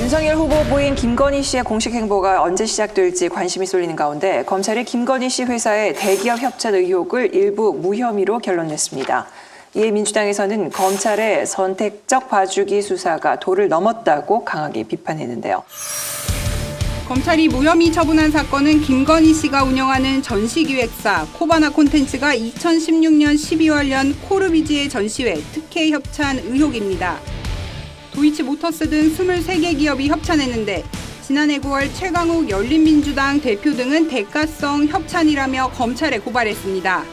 윤석열 후보 부인 김건희 씨의 공식 행보가 언제 시작될지 관심이 쏠리는 가운데 검찰이 김건희 씨 회사의 대기업 협찬 의혹을 일부 무혐의로 결론냈습니다. 이에 민주당에서는 검찰의 선택적 봐주기 수사가 도를 넘었다고 강하게 비판했는데요. 검찰이 무혐의 처분한 사건은 김건희 씨가 운영하는 전시기획사 코바나 콘텐츠가 2016년 12월년 코르비지에 전시회 특혜 협찬 의혹입니다. 도이치모터스 등 23개 기업이 협찬했는데 지난해 9월 최강욱 열린민주당 대표 등은 대가성 협찬이라며 검찰에 고발했습니다.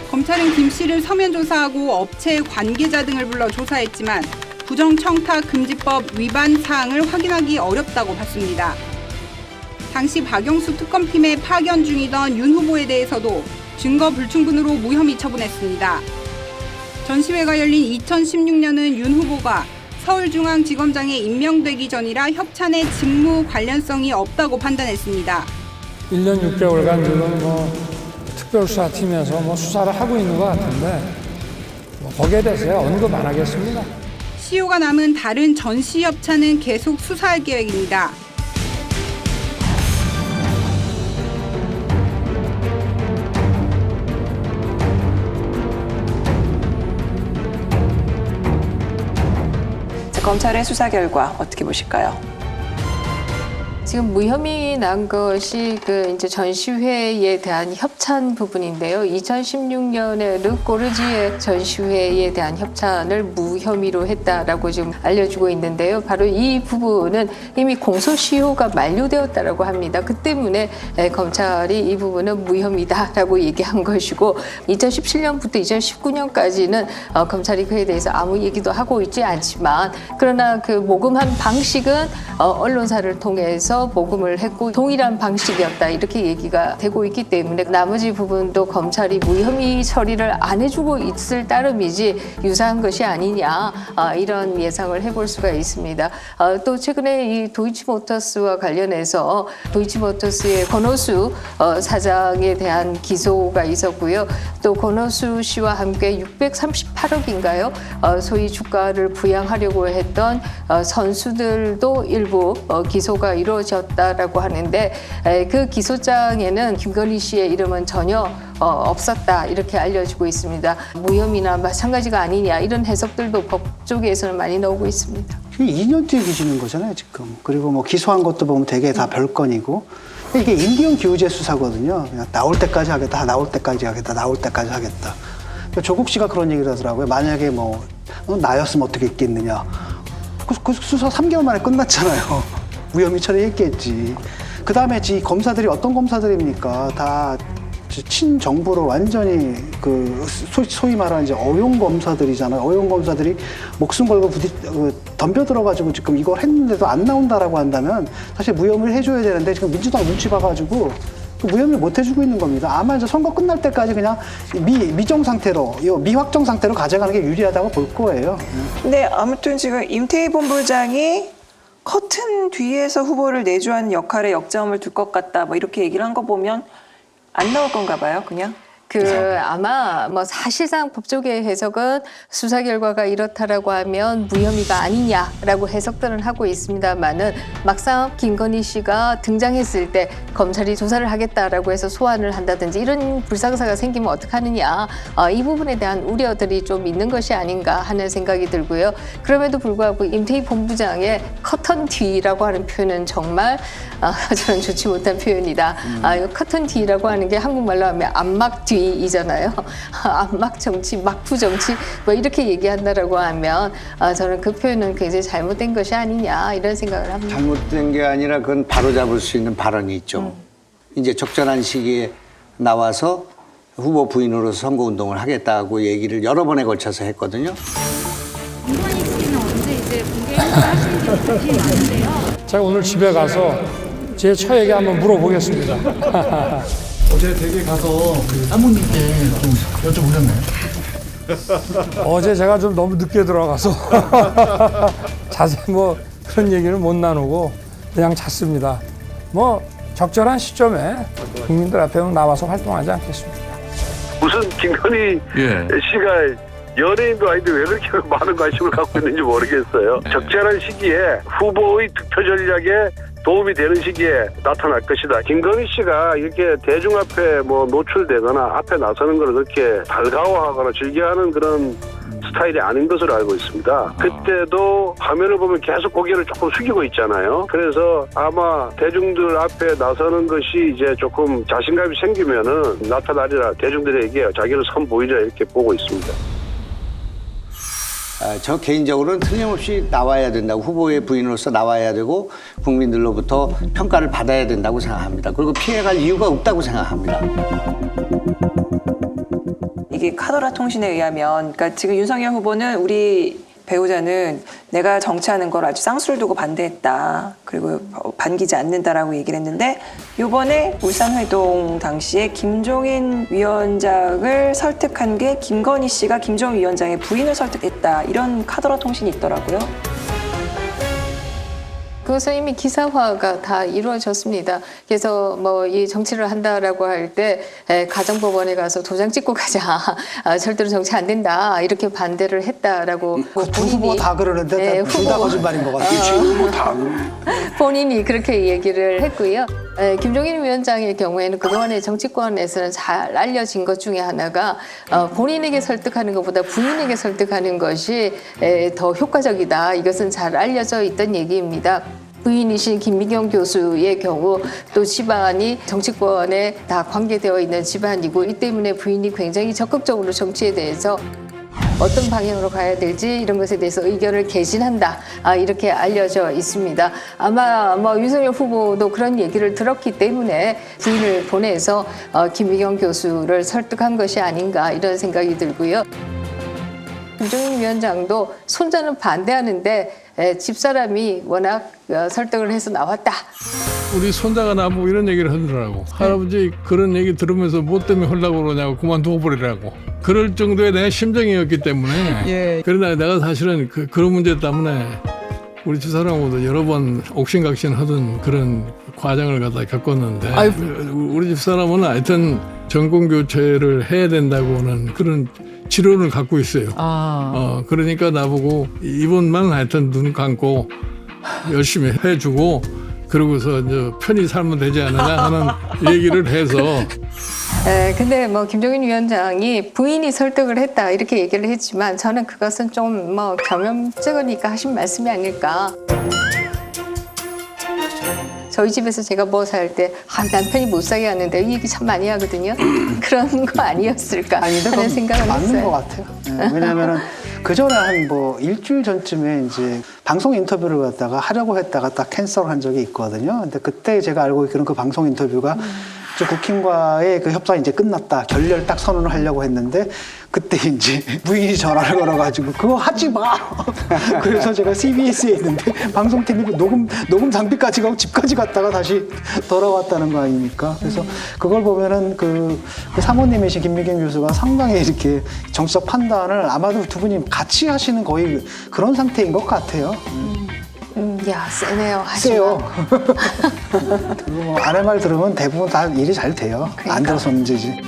검찰은 김 씨를 서면 조사하고 업체 관계자 등을 불러 조사했지만 부정청탁금지법 위반 사항을 확인하기 어렵다고 봤습니다. 당시 박영수 특검팀에 파견 중이던 윤 후보에 대해서도 증거 불충분으로 무혐의 처분했습니다. 전시회가 열린 2016년은 윤 후보가 서울중앙지검장에 임명되기 전이라 협찬의 직무 관련성이 없다고 판단했습니다. 1년 6개월간 지금 특별수사팀에서 수사를 하고 있는 것 같은데 거기에 대해서 언급 안 하겠습니다. 시효가 남은 다른 전시 협찬은 계속 수사할 계획입니다. 검찰의 수사 결과 어떻게 보실까요? 지금 무혐의 난 것이 이제 전시회에 대한 협찬 부분인데요. 2016년에 르꼬르지의 전시회에 대한 협찬을 무혐의로 했다라고 지금 알려주고 있는데요. 바로 이 부분은 이미 공소시효가 만료되었다라고 합니다. 그 때문에 검찰이 이 부분은 무혐의다라고 얘기한 것이고 2017년부터 2019년까지는 검찰이 그에 대해서 아무 얘기도 하고 있지 않지만 그러나 그 모금한 방식은 언론사를 통해서 모금을 했고 동일한 방식이었다 이렇게 얘기가 되고 있기 때문에 나머지 부분도 검찰이 무혐의 처리를 안 해주고 있을 따름이지 유사한 것이 아니냐 이런 예상을 해볼 수가 있습니다. 또 최근에 이 도이치모터스와 관련해서 도이치모터스의 권오수 사장에 대한 기소가 있었고요. 또 권오수 씨와 함께 638억인가요? 소위 주가를 부양하려고 했던 선수들도 일부 기소가 이루어졌다라고 하는데 그 기소장에는 김건희 씨의 이름은 전혀 없었다 이렇게 알려지고 있습니다. 무혐의나 마찬가지가 아니냐 이런 해석들도 법 쪽에서는 많이 나오고 있습니다. 2년 뒤에 기시는 거잖아요 지금. 그리고 기소한 것도 보면 되게 다 별건이고 이게 인디언 기우제 수사거든요. 그냥 나올 때까지 하겠다, 나올 때까지 하겠다, 나올 때까지 하겠다. 조국 씨가 그런 얘기를 하더라고요. 만약에 나였으면 어떻게 했겠느냐. 그 수사 3개월 만에 끝났잖아요. 무혐의 처리했겠지. 그 다음에 검사들이 어떤 검사들입니까? 다 친정부로 완전히 소위 말하는 이제 어용 검사들이잖아요. 어용 검사들이 목숨 걸고 덤벼들어가지고 지금 이걸 했는데도 안 나온다라고 한다면 사실 무혐의를 해줘야 되는데 지금 민주당 눈치 봐가지고 무혐의 못 해주고 있는 겁니다. 아마 이제 선거 끝날 때까지 그냥 미정 상태로, 미확정 상태로 가져가는 게 유리하다고 볼 거예요. 네, 아무튼 지금 임태희 본부장이 커튼 뒤에서 후보를 내주하는 역할에 역점을 둘 것 같다. 이렇게 얘기를 한 거 보면 안 나올 건가 봐요, 그냥. 아마 사실상 법조계의 해석은 수사 결과가 이렇다라고 하면 무혐의가 아니냐라고 해석들은 하고 있습니다만은 막상 김건희 씨가 등장했을 때 검찰이 조사를 하겠다라고 해서 소환을 한다든지 이런 불상사가 생기면 어떡하느냐 이 부분에 대한 우려들이 좀 있는 것이 아닌가 하는 생각이 들고요. 그럼에도 불구하고 임태희 본부장의 커튼 뒤라고 하는 표현은 정말 저는 좋지 못한 표현이다. 커튼 뒤라고 하는 게 한국말로 하면 안막 뒤 이잖아요. 안막 정치, 막부 정치 이렇게 얘기한다라고 하면 저는 그 표현은 굉장히 잘못된 것이 아니냐 이런 생각을 합니다. 잘못된 게 아니라 그건 바로잡을 수 있는 발언이 있죠. 이제 적절한 시기에 나와서 후보 부인으로서 선거운동을 하겠다고 얘기를 여러 번에 걸쳐서 했거든요. 김건희 씨는 언제 이제 공개 행사하시는지 관심이 많은데요. 제가 오늘 집에 가서 제 처에게 한번 물어보겠습니다. 어제 댁에 가서 사모님께 좀 여쭤보셨나요? 어제 제가 좀 너무 늦게 들어가서 자세히 그런 얘기를 못 나누고 그냥 잤습니다. 적절한 시점에 국민들 앞에 나와서 활동하지 않겠습니다. 무슨 김건희 씨가 연예인도 아닌데 왜 그렇게 많은 관심을 갖고 있는지 모르겠어요. 적절한 시기에 후보의 득표 전략에 도움이 되는 시기에 나타날 것이다. 김건희 씨가 이렇게 대중 앞에 뭐 노출되거나 앞에 나서는 걸 그렇게 달가워하거나 즐겨하는 그런 스타일이 아닌 것으로 알고 있습니다. 그때도 화면을 보면 계속 고개를 조금 숙이고 있잖아요. 그래서 아마 대중들 앞에 나서는 것이 이제 조금 자신감이 생기면은 나타나리라, 대중들에게 자기를 선보이리라 이렇게 보고 있습니다. 저 개인적으로는 틀림없이 나와야 된다고, 후보의 부인으로서 나와야 되고 국민들로부터 평가를 받아야 된다고 생각합니다. 그리고 피해갈 이유가 없다고 생각합니다. 이게 카더라 통신에 의하면, 그러니까 지금 윤석열 후보는 우리 배우자는 내가 정치하는 걸 아주 쌍수를 두고 반대했다. 그리고 반기지 않는다라고 얘기를 했는데, 이번에 울산회동 당시에 김종인 위원장을 설득한 게 김건희 씨가 김종인 위원장의 부인을 설득했다. 이런 카더라 통신이 있더라고요. 그것은 이미 기사화가 다 이루어졌습니다. 그래서 뭐 이 정치를 한다라고 할 때 가정법원에 가서 도장 찍고 가자. 절대로 정치 안 된다. 이렇게 반대를 했다라고 두 후보 다 그러는데 둘 다 거짓말인 것 같아요. 본인이 그렇게 얘기를 했고요. 김종인 위원장의 경우에는 그동안의 정치권에서는 잘 알려진 것 중에 하나가 본인에게 설득하는 것보다 부인에게 설득하는 것이 더 효과적이다. 이것은 잘 알려져 있던 얘기입니다. 부인이신 김미경 교수의 경우 또 집안이 정치권에 다 관계되어 있는 집안이고, 이 때문에 부인이 굉장히 적극적으로 정치에 대해서 어떤 방향으로 가야 될지 이런 것에 대해서 의견을 개진한다. 이렇게 알려져 있습니다. 아마 윤석열 후보도 그런 얘기를 들었기 때문에 부인을 보내서 김미경 교수를 설득한 것이 아닌가 이런 생각이 들고요. 김종인 위원장도 손자는 반대하는데 집사람이 워낙 설득을 해서 나왔다. 우리 손자가 나보고 이런 얘기를 하더라고. 할아버지 그런 얘기 들으면서 뭐 때문에 하려고 그러냐고, 그만두고 버리라고. 그럴 정도의 내 심정이었기 때문에. 그러나 내가 사실은 그런 문제 때문에 우리 집사람하고도 여러 번 옥신각신 하던 그런 과정을 갖다 겪었는데, 우리 집사람은 하여튼 정권교체를 해야 된다고는 그런 지론을 갖고 있어요. 그러니까 나보고 이번만 하여튼 눈 감고 열심히 해주고, 그러고서 이제 편히 살면 되지 않느냐 하는 얘기를 해서. 근데 뭐 김종인 위원장이 부인이 설득을 했다 이렇게 얘기를 했지만, 저는 그것은 좀 뭐 겸연쩍으니까 하신 말씀이 아닐까. 저희 집에서 제가 뭐 살 때 남편이 못 사게 하는데 이 얘기 참 많이 하거든요. 그런 거 아니었을까 하는 생각을 맞는 했어요. 것 같아요. 왜냐하면은 그 전에 한 뭐 일주일 전쯤에 이제 방송 인터뷰를 갖다가 하려고 했다가 딱 캔슬한 적이 있거든요. 근데 그때 제가 알고 있기로는 그 방송 인터뷰가 국힘과의 그 협상이 이제 끝났다, 결렬 딱 선언을 하려고 했는데, 그때 이제 부인이 전화를 걸어가지고 그거 하지 마. 그래서 제가 CBS에 있는데 방송팀이 녹음 장비까지 가고 집까지 갔다가 다시 돌아왔다는 거 아닙니까? 그래서 그걸 보면은 그 사모님이신 김미경 교수가 상당히 이렇게 정치적 판단을 아마도 두 분이 같이 하시는 거의 그런 상태인 것 같아요. 야, 세네요. 세요. 그리고 뭐 아내 말 들으면 대부분 다 일이 잘 돼요. 안 들어서 문제지.